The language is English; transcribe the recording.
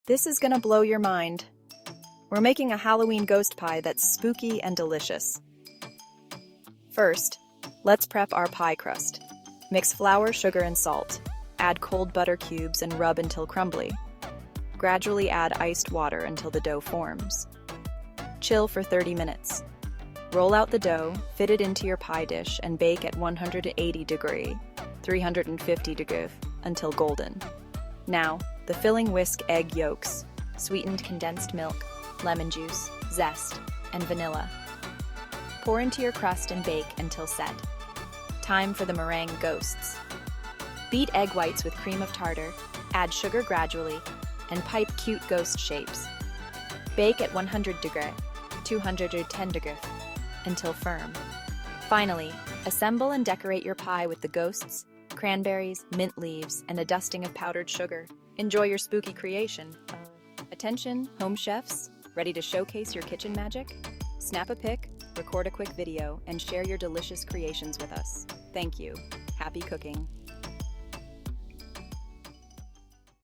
This is gonna blow your mind. We're making a Halloween ghost pie that's spooky and delicious. First, let's prep our pie crust. Mix flour, sugar, and salt. Add cold butter cubes and rub until crumbly. Gradually add iced water until the dough forms. Chill for 30 minutes. Roll out the dough, fit it into your pie dish, and bake at 180 degree, 350 degree, until golden. Now, the filling: whisk egg yolks, sweetened condensed milk, lemon juice, zest, and vanilla. Pour into your crust and bake until set. Time for the meringue ghosts. Beat egg whites with cream of tartar, add sugar gradually, and pipe cute ghost shapes. Bake at 100 degree, 210 degree, until firm. Finally, assemble and decorate your pie with the ghosts, cranberries, mint leaves, and a dusting of powdered sugar. Enjoy your spooky creation. Attention, home chefs, ready to showcase your kitchen magic? Snap a pic, record a quick video, and share your delicious creations with us. Thank you. Happy cooking.